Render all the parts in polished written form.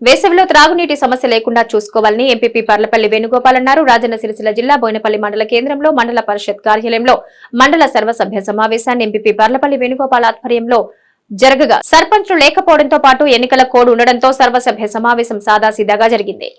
వేసవిలో త్రాగునీటి సమస్య లేకుండా చూసుకోవాలని ఎంపీపీ పర్లపల్లి వేణుగోపాల్ అన్నారు. రాజన్న సిరిసిల్ల జిల్లా బోయినపల్లి మండల కేంద్రంలో మండల పరిషత్ కార్యాలయంలో మండల సర్వసభ్య సమావేశాన్ని ఎంపీపీ పర్లపల్లి వేణుగోపాల్ ఆధ్వర్యంలో జరగగా సర్పంచ్లు లేకపోవడంతో పాటు ఎన్నికల కోడ్ ఉండడంతో సర్వసభ్య సమావేశం సాదాసీదాగా జరిగింది.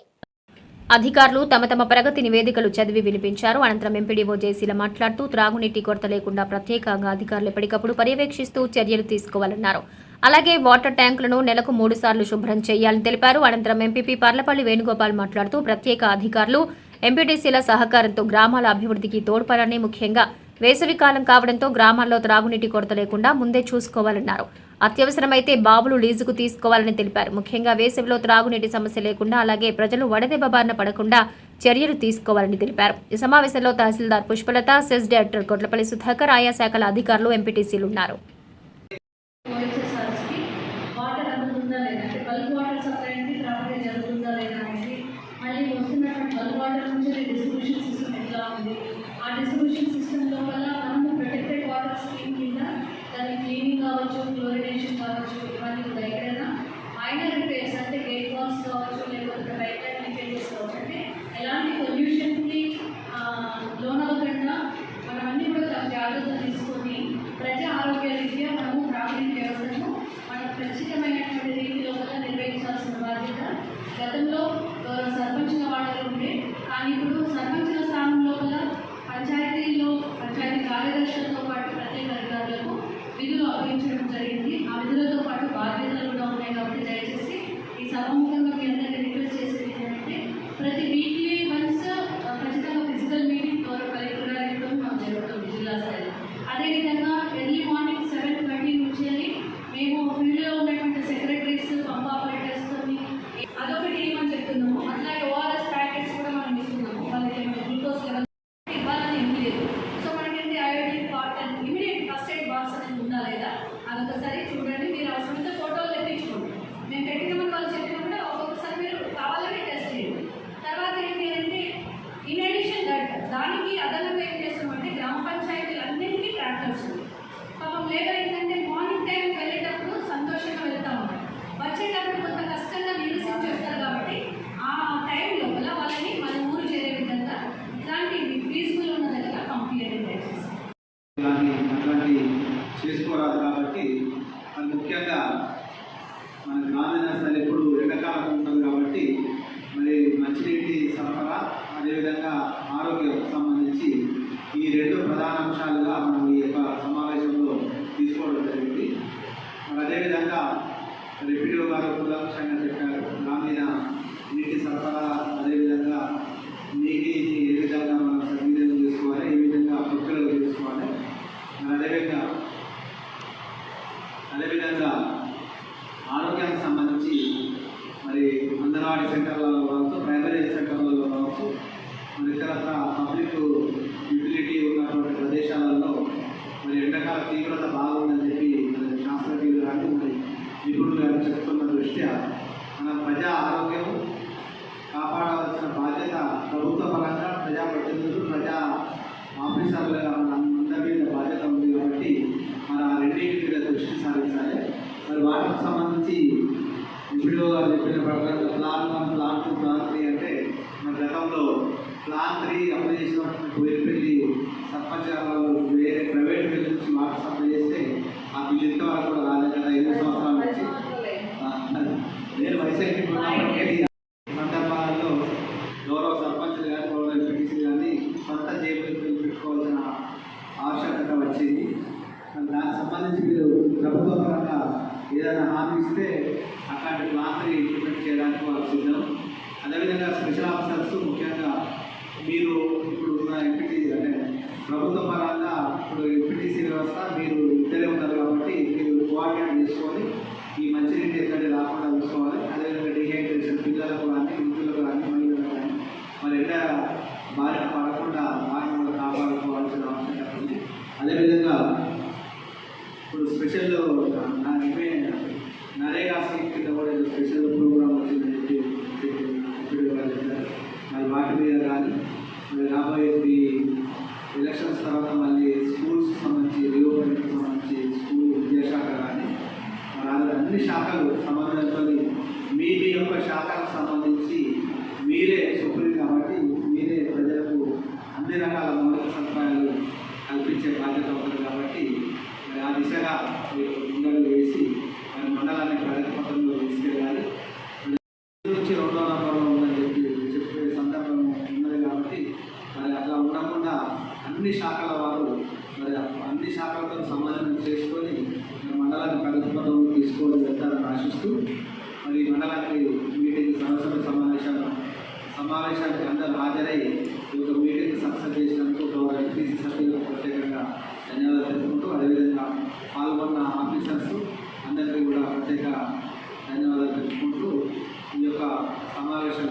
అధికారులు తమ తమ ప్రగతి నివేదికలు చదివి వినిపించారు. అనంతరం ఎంపీడీఓ జేసీల మాట్లాడుతూ త్రాగునీటి కొరత లేకుండా ప్రత్యేకంగా అధికారులు ఎప్పటికప్పుడు పర్యవేక్షిస్తూ చర్యలు తీసుకోవాలన్నారు. అలాగే వాటర్ ట్యాంకులను నెలకు 3 సార్లు శుభ్రం చేయాలని తెలిపారు. అనంతరం ఎంపీపీ పర్లపల్లి వేణుగోపాల్ మాట్లాడుతూ ప్రత్యేక అధికారులు ఎంపీటీసీల సహకారంతో గ్రామాల అభివృద్ధికి తోడ్పడాలని, ముఖ్యంగా వేసవికాలం కావడంతో గ్రామాల్లో త్రాగునీటి కొరత లేకుండా ముందే చూసుకోవాలన్నారు. అత్యవసరమైతే బావులు లీజుకు తీసుకోవాలని తెలిపారు. ముఖ్యంగా వేసవిలో త్రాగునీటి సమస్య లేకుండా, అలాగే ప్రజలు వడదెబ్బ బారిన పడకుండా చర్యలు తీసుకోవాలని తెలిపారు. ఈ సమావేశంలో తహసీల్దార్ పుష్పలత, సెస్ డైరెక్టర్ కొట్లపల్లి సుధాకర్, ఆయా శాఖల అధికారులు, ఎంపీటీసీలు ఉన్నారు. డిస్ట్రిబ్యూషన్ సిస్టమ్ లోపల మనము ప్రొటెక్టెడ్ వాటర్ స్కీమ్ కింద దాని క్లీనింగ్ కావచ్చు, క్లోరినేషన్ కావచ్చు, ఇవన్నీ కూడా ఎక్కడైనా మైనర్ రిపేర్స్ అంటే గేట్ వాల్స్ కావచ్చు, లేకపోతే పైప్ లైన్ లీకేజెస్ కావచ్చు, అంటే ఎలాంటి పొల్యూషన్కి లోన్ అవ్వకుండా మనం అన్నీ కూడా జాగ్రత్తలు తీసుకొని ప్రజా ఆరోగ్య రీత్యా మనము త్రాగునీటి వ్యవస్థను మన ఖచ్చితమైనటువంటి రీతిలో కూడా నిర్వహించాల్సిన బాధ్యత గతంలో సర్పంచుల వాడలు ఉండే. కానీ ఇప్పుడు సర్పంచుల స్థానంలో కూడా పంచాయతీ కార్యదర్శులతో పాటు ప్రత్యేక అధికారులకు విధులు అప్పగించడం జరిగింది. ఆ విధులతో పాటు బాధ్యతలు కూడా ఉన్నాయి. కాబట్టి దయచేసి ఈ సభాముఖంగా మీ అందరికీ రిక్వెస్ట్ చేసేది ఏంటంటే ప్రతి వీక్లీ వన్స్ ఖచ్చితంగా ఫిజికల్ మీటింగ్ కలెక్టర్ గారితో మాకు జరుగుతుంది జిల్లా స్థాయిలో. అదేవిధంగా ఎర్లీ మార్నింగ్ 7:30 నుంచి మేము ఫీల్డ్లో ఉన్నటువంటి సెక్రటరీస్, పంప్ ఆపరేటర్స్తో అదొకటి ఏమని చెప్తున్నాము. అట్లాగే ఓఆర్ఎస్ ప్యాకెట్స్ కూడా మనం ఇస్తున్నాము. వాళ్ళకి ఏమైనా గ్లూకోజ్ లెవెల్ ఇవ్వాలని ఏం లేదు. సో మనకి ఐఐడి cotton immediate first aid box అనేది ఉందా లేదా అదొకసారి చూడండి. మీరు అవసరమైతే ఫోటోలు తెప్పించుకోండి. మేము పెట్టినామని వాళ్ళు చెప్పినప్పుడు ఒక్కొక్కసారి మీరు కావాలని టెస్ట్ చేయండి. తర్వాత ఏంటి అంటే ఇన్ అడిషన్ దానికి అదనంగా ఏం చేస్తామంటే గ్రామ పంచాయతీలు అన్నింటినీ ట్రాక్టర్స్ పాపం లేబర్ ఏంటంటే మార్నింగ్ టైం వెళ్ళేటప్పుడు సంతోషంగా వెళ్తూ ఉంటారు, వచ్చేటప్పుడు కొంత కష్టంగా నిరసించి వస్తారు. కాబట్టి ఆ టైం లోపల వాళ్ళని మన ఊరు చేరే విధంగా ఇలాంటి ఫీజులు ఉన్న దగ్గర పంపించడం అట్లాంటి చేసుకోరాదు. కాబట్టి అది ముఖ్యంగా మన గ్రామీణ స్థాయిలో ఎప్పుడు ఎండాకాలం ఉంటుంది కాబట్టి మరి మంచినీటి సరఫరా, అదేవిధంగా ఆరోగ్యం సంబంధించి ఈ 2 ప్రధాన అంశాలుగా మనం ఈ యొక్క సమావేశంలో తీసుకోవడం జరిగింది. మరి అదేవిధంగా ఎంపీడీఓ గారు కూలంకషంగా చెప్పారు. గ్రామీణ నీటి సరఫరా, అదేవిధంగా నీటిని ఏ విధంగా మనం సద్వినియోగం చేసుకోవాలి, ఏ విధంగా ప్రక్రియలు చేసుకోవాలి. అదేవిధంగా ఆరోగ్యానికి సంబంధించి మరి అంగన్వాడీ సెంటర్లలో కావచ్చు, ప్రైమరీ సెంటర్లలో కావచ్చు, మరి ఇతరత్ర పబ్లిక్ యూటిలిటీ ఉన్నటువంటి ప్రదేశాలలో మరి ఎండాకాల తీవ్రత బాగుందని చెప్పి మరి శాస్త్రజ్ఞులు కానీ మరి నిపుణులు కానీ చెప్తున్న దృష్ట్యా మన ప్రజా ఆరోగ్యం కాపాడవలసిన బాధ్యత ప్రభుత్వ పరంగా ప్రజాప్రతినిధులు, ప్రజా ఆఫీసర్లుగా అందరి మీద బాధ్యత ఉంది. కాబట్టి మరి ఆ రెండింటి మీద దృష్టి సారించాలి. మరి వాటికి సంబంధించి ఎంపీడీఓ గారు చెప్పిన ప్రకారం ప్లాన్ 1, ప్లాన్ 2, ప్లాన్ 3 అంటే మన గతంలో ప్లాన్ 3 అప్లై చేసినటువంటి కోయిలపల్లి సర్పంచ్ వేరే ప్రైవేట్ బిల్లు నుంచి వాటర్ సప్లై చేస్తే ఆ బిల్లు ఇంతవరకు కూడా రాలేదు కదా. 5 సంవత్సరాల నుంచి నేను వైసీపీ ఉన్నప్పటికీ సందర్భాలలో గౌరవ సర్పంచులు కానీ, గౌరవ ఎంపీటీసీ కానీ సొంత జేబులు పెట్టుకోవాల్సిన ఆవశ్యకత వచ్చింది. దానికి సంబంధించి మీరు ప్రభుత్వ పరంగా ఏదైనా హామీ ఇస్తే అట్లాంటి ప్లాన్ ఇంప్లిమెంట్ చేయడానికి వాళ్ళు సిద్ధం. అదేవిధంగా స్పెషల్ ఆఫీసర్స్ ముఖ్యంగా మీరు ఇప్పుడు ఉన్న ఎంపీటీ అంటే ప్రభుత్వ పరంగా ఇప్పుడు ఎంపీటీసీ వ్యవస్థ మీరు ఇద్దరే ఉన్నారు కాబట్టి మీరు కోఆర్డినేట్ చేసుకొని ఈ మంచినీటి ఎక్కడికి రాకుండా చూసుకోవాలి. అదేవిధంగా డిహైడ్రేషన్ పిల్లలకు కానీ, వృద్ధులకు కానీ, మహిళలకు కానీ మరి ఎక్కడ బారిన పడకుండా వారిని కూడా కాపాడుకోవాల్సిన అవసరం ఉంది. అదేవిధంగా ఇప్పుడు స్పెషల్ నరేగా స్కీమ్ కింద కూడా స్పెషల్ ప్రోగ్రామ్ వచ్చిందని చెప్పి చెప్పారు. మరి వాటి మీద కానీ మరి రాబోయే ఎలక్షన్స్ తర్వాత మళ్ళీ స్కూల్స్కి సంబంధించి రీఓపెనింగ్కి సంబంధించి స్కూల్ విద్యాశాఖ కానీ మరి అన్ని శాఖలు సమన్వయంతో మీ శాఖలకు సంబంధించి మీరే సుప్రీం కాబట్టి మీరే ప్రజలకు అన్ని రకాల మౌలిక సదుపాయాలు కల్పించే బాధ్యత ఉంటుంది కాబట్టి మరి ఆ దిశగా మీరు ముందడుగు వేసి మరి మండలాన్ని ప్రగతి పథంలో తీసుకెళ్ళాలి. నుంచి 2వ నంబర్లో ఉందని చెప్పే సందర్భం ఉన్నది కాబట్టి మరి అట్లా ఉండకుండా అన్ని శాఖల వారు మరి అన్ని శాఖలతో సమన్వయం చేసుకొని మండలాన్ని ప్రగతి పథంలో తీసుకొని వెళ్తారని ఆశిస్తూ మరి మండలానికి మీటింగ్ సర్వసభ్య సమావేశానికి అందరూ హాజరై ఈ యొక్క మీటింగ్ సక్సెస్ చేసినందుకు గౌరవ ఎంపీసీ సభ్యులకు ప్రత్యేకంగా ధన్యవాదాలు తెలుపుకుంటూ అదేవిధంగా పాల్గొన్న ఆఫీసర్స్ అందరికీ కూడా ప్రత్యేక ధన్యవాదాలు తెలుపుకుంటూ ఈ యొక్క సమావేశం